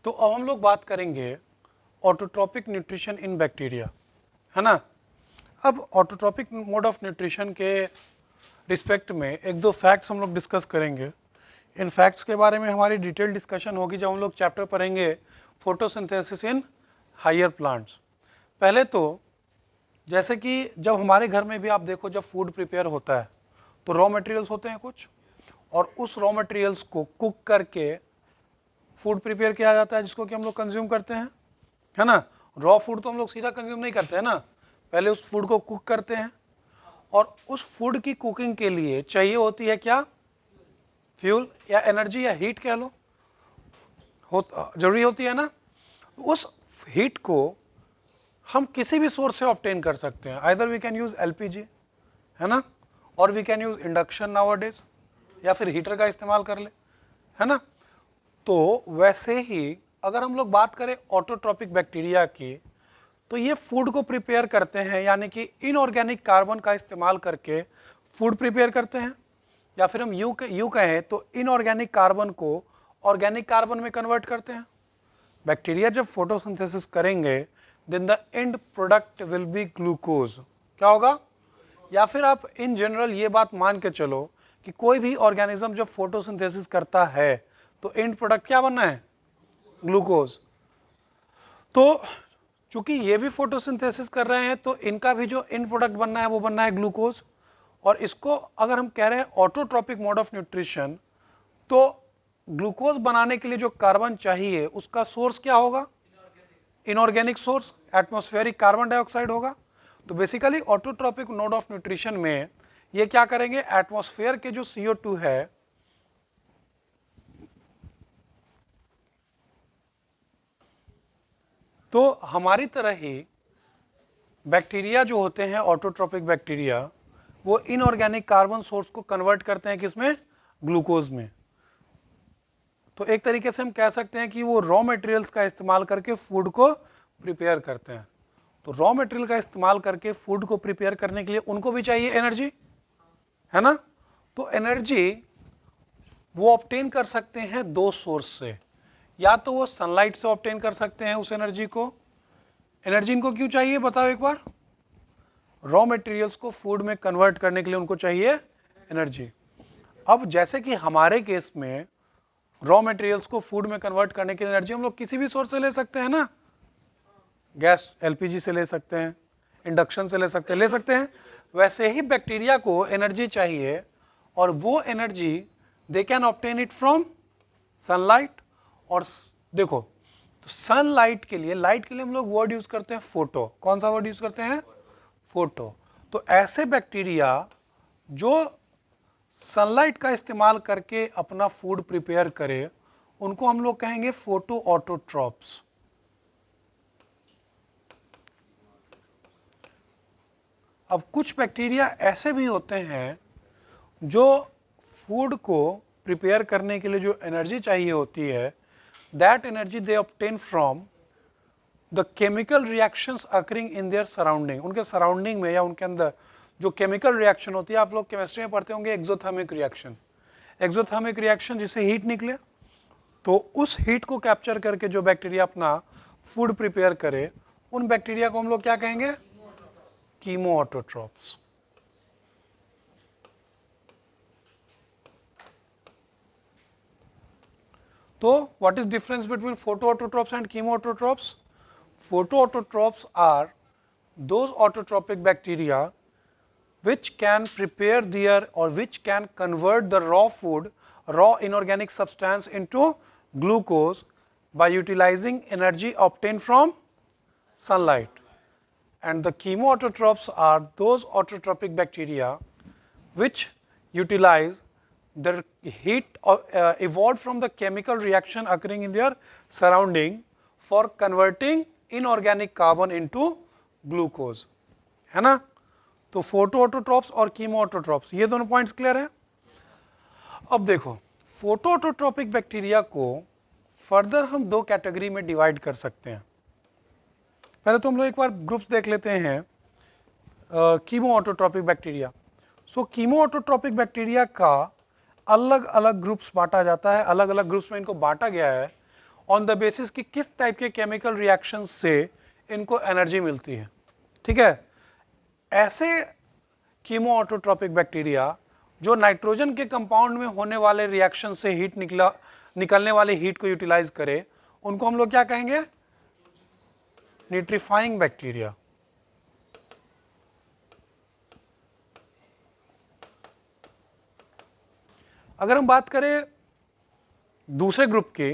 तो अब हम लोग बात करेंगे ऑटोट्रॉपिक न्यूट्रिशन इन बैक्टीरिया, है ना। अब ऑटोट्रॉपिक मोड ऑफ न्यूट्रिशन के रिस्पेक्ट में एक दो फैक्ट्स हम लोग डिस्कस करेंगे। इन फैक्ट्स के बारे में हमारी डिटेल डिस्कशन होगी जब हम लोग चैप्टर पढ़ेंगे फोटोसिंथेसिस इन हायर प्लांट्स। पहले तो जैसे कि जब हमारे घर में भी आप देखो, जब फूड प्रिपेयर होता है तो रॉ मटेरियल्स होते हैं कुछ, और उस रॉ मटेरियल्स को कुक करके फूड प्रिपेयर किया जाता है जिसको कि हम लोग कंज्यूम करते हैं, है ना। रॉ फूड तो हम लोग सीधा कंज्यूम नहीं करते हैं ना, पहले उस फूड को कुक करते हैं, और उस फूड की कुकिंग के लिए चाहिए होती है क्या, फ्यूल या एनर्जी या हीट कह लो, जरूरी होती है ना। उस हीट को हम किसी भी सोर्स से ऑब्टेन कर सकते हैं, either we can use LPG, है ना, और we can use induction nowadays, या फिर हीटर का इस्तेमाल कर ले, है ना। तो वैसे ही अगर हम लोग बात करें ऑटोट्रॉपिक बैक्टीरिया की, तो ये फूड को प्रिपेयर करते हैं, यानी कि इनऑर्गेनिक कार्बन का इस्तेमाल करके फूड प्रिपेयर करते हैं, या फिर हम यूं कहें तो इनऑर्गेनिक कार्बन को ऑर्गेनिक कार्बन में कन्वर्ट करते हैं। बैक्टीरिया जब फोटोसिंथेसिस करेंगे then the end product will be glucose. क्या होगा, या फिर आप इन जनरल ये बात मान के चलो कि कोई भी ऑर्गेनिज्म जब फोटोसिंथेसिस करता है तो एंड प्रोडक्ट क्या बनना है, ग्लूकोज। तो चूंकि ये भी फोटोसिंथेसिस कर रहे हैं तो इनका भी जो एंड प्रोडक्ट बनना है वो बनना है ग्लूकोज। और इसको अगर हम कह रहे हैं ऑटोट्रॉपिक मोड ऑफ न्यूट्रिशन, तो ग्लूकोज बनाने के लिए जो कार्बन चाहिए उसका सोर्स क्या होगा, inorganic source, atmospheric carbon dioxide होगा। तो basically autotrophic mode of nutrition में ये क्या करेंगे, एटमॉस्फेयर के जो CO2 है तो हमारी तरह ही बैक्टीरिया जो होते हैं ऑटोट्रॉपिक बैक्टीरिया, वो इनऑर्गेनिक कार्बन सोर्स को कन्वर्ट करते हैं किसमें, ग्लूकोज में। तो एक तरीके से हम कह सकते हैं कि वो रॉ मटेरियल्स का इस्तेमाल करके फूड को प्रिपेयर करते हैं। तो रॉ मटेरियल का इस्तेमाल करके फूड को प्रिपेयर करने के लिए उनको भी चाहिए एनर्जी, है ना। तो एनर्जी वो ऑब्टेन कर सकते हैं दो सोर्स से, या तो वो सनलाइट से ऑब्टेन कर सकते हैं उस एनर्जी को। एनर्जी इनको क्यों चाहिए बताओ एक बार, रॉ मटेरियल्स को फूड में कन्वर्ट करने के लिए उनको चाहिए एनर्जी। अब जैसे कि हमारे केस में रॉ मटेरियल्स को फूड में कन्वर्ट करने के लिए एनर्जी हम लोग किसी भी सोर्स से ले सकते हैं ना, गैस एलपीजी से ले सकते हैं, इंडक्शन से ले सकते हैं। वैसे ही बैक्टीरिया को एनर्जी चाहिए, और वो energy they can obtain it from sunlight. और देखो, तो सनलाइट के लिए, लाइट के लिए हम लोग वर्ड यूज करते हैं फोटो। कौन सा वर्ड यूज करते हैं, फोटो। तो ऐसे बैक्टीरिया जो सनलाइट का इस्तेमाल करके अपना फूड प्रिपेयर करे उनको हम लोग कहेंगे फोटो ऑटोट्रॉप्स। अब कुछ बैक्टीरिया ऐसे भी होते हैं जो फूड को प्रिपेयर करने के लिए जो एनर्जी चाहिए होती है, that energy they obtain from the chemical reactions occurring in their surrounding. उनके सराउंडिंग में या उनके अंदर जो केमिकल रिएक्शन होती है, आप लोग केमिस्ट्री में पढ़ते होंगे एक्सोथर्मिक रिएक्शन। एक्सोथर्मिक रिएक्शन जिससे हीट निकले, तो उस हीट को कैप्चर करके जो बैक्टीरिया अपना फूड प्रिपेयर करे, उन बैक्टीरिया को हम लोग क्या कहेंगे, कीमो ऑटोट्रॉप्स। तो what is difference between photoautotrophs and chemoautotrophs? Photoautotrophs are those autotrophic bacteria which can prepare their or which can convert the raw food, raw inorganic substance into glucose by utilizing energy obtained from sunlight. And the chemoautotrophs are those autotrophic bacteria which utilize the heat evolved from the chemical reaction occurring in their surrounding for converting inorganic carbon into glucose, है ना। तो photo autotrophs और chemo autotrophs, ये दोनों points clear है। अब देखो, photo autotropic bacteria को फर्दर हम दो कैटेगरी में डिवाइड कर सकते हैं। पहले तो हम लोग एक बार ग्रुप्स देख लेते हैं कीमो ऑटोट्रॉपिक बैक्टीरिया। सो कीमो ऑटोट्रॉपिक बैक्टीरिया का अलग अलग ग्रुप्स बांटा जाता है, अलग अलग ग्रुप्स में इनको बांटा गया है, ऑन द बेसिस कि किस टाइप के केमिकल रिएक्शन से इनको एनर्जी मिलती है, ठीक है। ऐसे कीमो ऑटोट्रॉपिक बैक्टीरिया जो नाइट्रोजन के कंपाउंड में होने वाले रिएक्शन से हीट निकलने वाले हीट को यूटिलाइज करे, उनको हम लोग क्या कहेंगे? न्यूट्रीफाइंग बैक्टीरिया। अगर हम बात करें दूसरे ग्रुप के,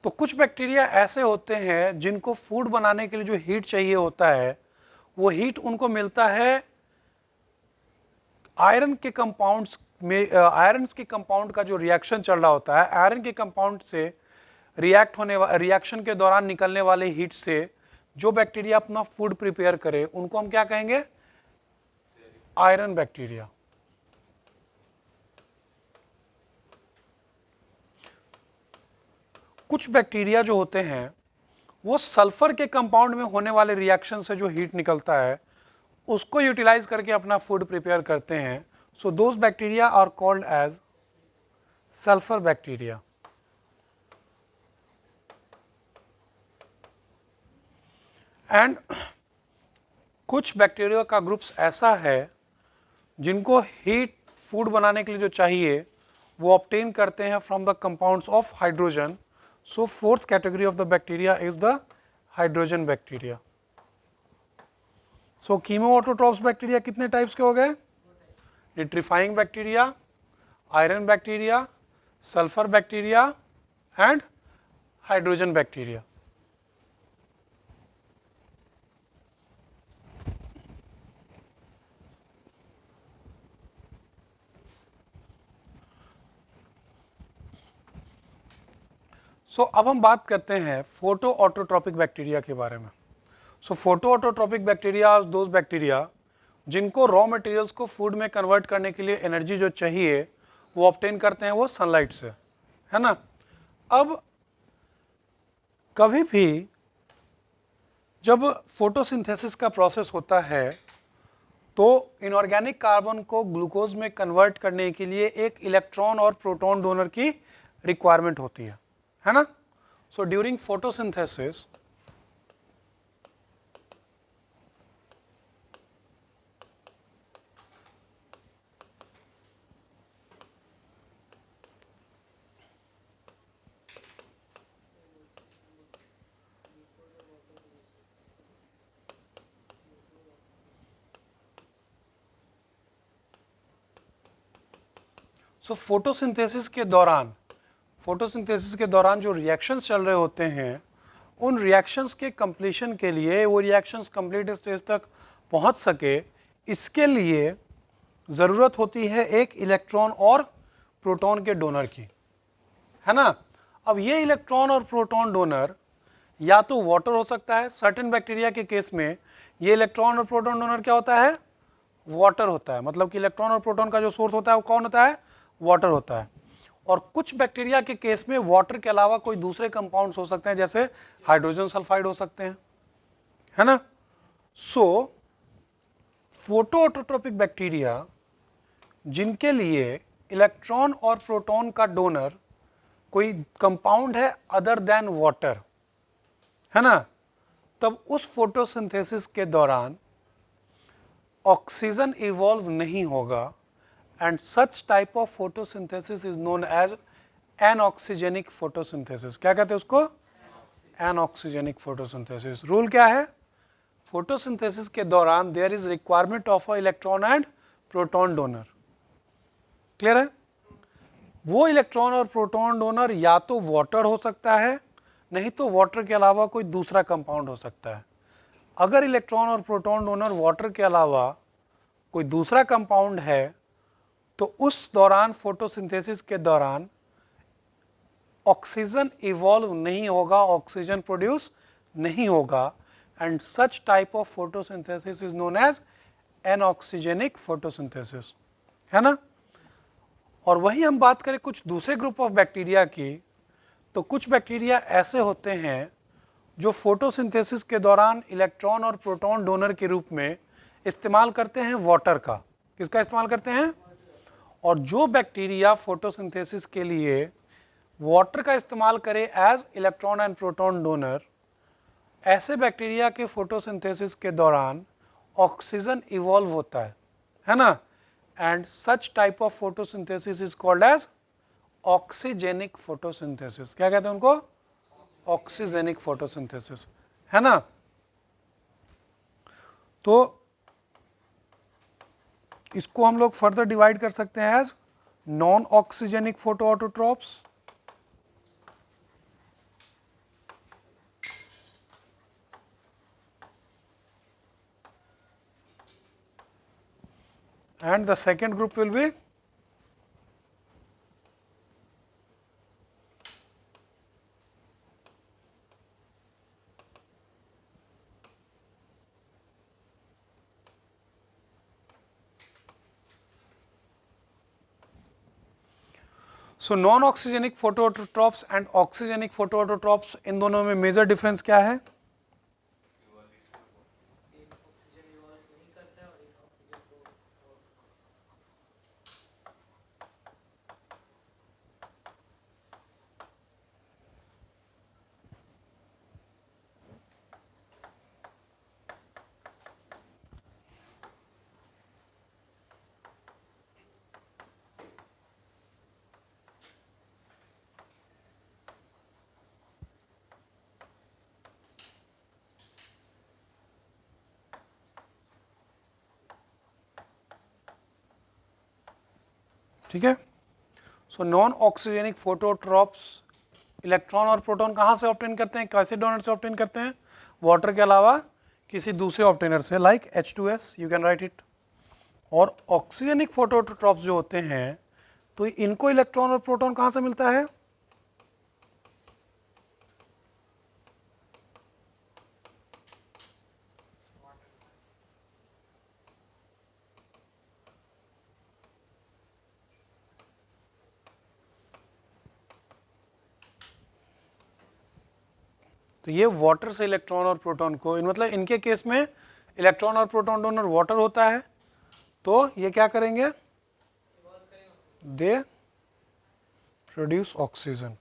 तो कुछ बैक्टीरिया ऐसे होते हैं जिनको फूड बनाने के लिए जो हीट चाहिए होता है, वो हीट उनको मिलता है आयरन के कंपाउंड्स में। आयरन के कंपाउंड का जो रिएक्शन चल रहा होता है, आयरन के कंपाउंड से रिएक्शन के दौरान निकलने वाले हीट से जो बैक्टीरिया अपना फूड प्रिपेयर करे, उनको हम क्या कहेंगे? Iron bacteria. कुछ बैक्टीरिया जो होते हैं वो सल्फर के कंपाउंड में होने वाले रिएक्शन से जो हीट निकलता है उसको यूटिलाइज करके अपना फूड प्रिपेयर करते हैं। So those bacteria are called as sulphur bacteria. And कुछ बैक्टीरिया का ग्रुप्स ऐसा है जिनको हीट फूड बनाने के लिए जो चाहिए वो ऑब्टेन करते हैं from the compounds of hydrogen. So fourth category of the bacteria is the hydrogen bacteria. So chemoautotrophs bacteria कितने टाइप्स के हो गए? Nitrifying bacteria, iron bacteria, sulphur bacteria and hydrogen bacteria. अब हम बात करते हैं फोटो ऑटोट्रॉपिक बैक्टीरिया के बारे में। Photo autotropic bacteria are those bacteria जिनको रॉ मटेरियल्स को फूड में कन्वर्ट करने के लिए एनर्जी जो चाहिए वो ऑब्टेन करते हैं वो सनलाइट से, है ना। अब कभी भी जब फोटोसिंथेसिस का प्रोसेस होता है तो इनऑर्गेनिक कार्बन को ग्लूकोज में कन्वर्ट करने के लिए एक इलेक्ट्रॉन और प्रोटॉन डोनर की रिक्वायरमेंट होती है ना। सो ड्यूरिंग फोटोसिंथेसिस फोटोसिंथेसिस के दौरान जो रिएक्शंस चल रहे होते हैं, उन रिएक्शंस के कंप्लीशन के लिए, वो रिएक्शंस कंप्लीट स्टेज तक पहुंच सके, इसके लिए ज़रूरत होती है एक इलेक्ट्रॉन और प्रोटॉन के डोनर की, है ना। अब ये इलेक्ट्रॉन और प्रोटॉन डोनर या तो वाटर हो सकता है, सर्टेन बैक्टीरिया के केस में ये इलेक्ट्रॉन और प्रोटॉन डोनर क्या होता है? वाटर होता है। मतलब कि इलेक्ट्रॉन और प्रोटॉन का जो सोर्स होता है वो कौन होता है? वाटर होता है। और कुछ बैक्टीरिया के केस में वाटर के अलावा कोई दूसरे कंपाउंड्स हो सकते हैं, जैसे हाइड्रोजन सल्फाइड हो सकते हैं, है ना। फोटो ऑटोट्रोपिक बैक्टीरिया जिनके लिए इलेक्ट्रॉन और प्रोटॉन का डोनर कोई कंपाउंड है अदर देन वाटर, है ना, तब उस फोटोसिंथेसिस के दौरान ऑक्सीजन इवॉल्व नहीं होगा, and such type of photosynthesis is known as anoxygenic photosynthesis। क्या कहते हैं उसको? anoxygenic photosynthesis। रूल क्या है? फोटोसिंथेसिस के दौरान there is requirement of a electron and proton donor। Clear है? वो इलेक्ट्रॉन और प्रोटॉन डोनर या तो वाटर हो सकता है, नहीं तो वाटर के अलावा कोई दूसरा कंपाउंड हो सकता है। अगर इलेक्ट्रॉन और प्रोटॉन डोनर वाटर के अलावा कोई दूसरा कंपाउंड है तो उस दौरान फोटोसिंथेसिस के दौरान ऑक्सीजन इवॉल्व नहीं होगा, ऑक्सीजन प्रोड्यूस नहीं होगा, and such type of photosynthesis is known as anoxygenic photosynthesis, है ना। और वही हम बात करें कुछ दूसरे ग्रुप ऑफ बैक्टीरिया की, तो कुछ बैक्टीरिया ऐसे होते हैं जो फोटोसिंथेसिस के दौरान इलेक्ट्रॉन और प्रोटॉन डोनर के रूप में इस्तेमाल करते हैं वाटर का। किसका इस्तेमाल करते हैं? और जो बैक्टीरिया फोटोसिंथेसिस के लिए वाटर का इस्तेमाल करें as electron and proton donor, ऐसे बैक्टीरिया के फोटोसिंथेसिस के दौरान ऑक्सीजन इवॉल्व होता है ना, and such type of photosynthesis is called as oxygenic photosynthesis. क्या कहते हैं उनको? ऑक्सीजेनिक फोटोसिंथेसिस, है ना। तो इसको हम लोग फर्दर डिवाइड कर सकते हैं as non oxygenic photoautotrophs and the second group will be so non oxygenic photoautotrophs and oxygenic photoautotrophs, इन दोनों में मेजर डिफरेंस क्या है? ठीक है। So non oxygenic phototrophs electron और प्रोटॉन कहाँ से ऑब्टेन करते हैं, कैसे डोनर से ऑब्टेन करते हैं? वाटर के अलावा किसी दूसरे ऑब्टेनर से, like H2S, you can write it. और ऑक्सीजेनिक फोटोट्रॉप्स जो होते हैं, तो इनको इलेक्ट्रॉन और प्रोटॉन कहाँ से मिलता है? तो ये वाटर से इलेक्ट्रॉन और प्रोटॉन को, मतलब इनके केस में इलेक्ट्रॉन और प्रोटॉन डोनर वाटर होता है, तो ये क्या करेंगे? They produce oxygen.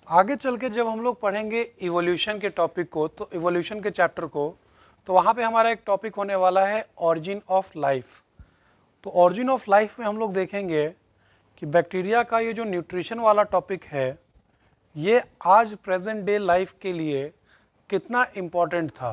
आगे चल के जब हम लोग पढ़ेंगे इवोल्यूशन के टॉपिक को, तो इवोल्यूशन के चैप्टर को, तो वहाँ पे हमारा एक टॉपिक होने वाला है ऑरिजिन ऑफ लाइफ। तो ऑरिजिन ऑफ लाइफ में हम लोग देखेंगे कि बैक्टीरिया का ये जो न्यूट्रिशन वाला टॉपिक है, ये आज प्रेजेंट डे लाइफ के लिए कितना इम्पॉर्टेंट था।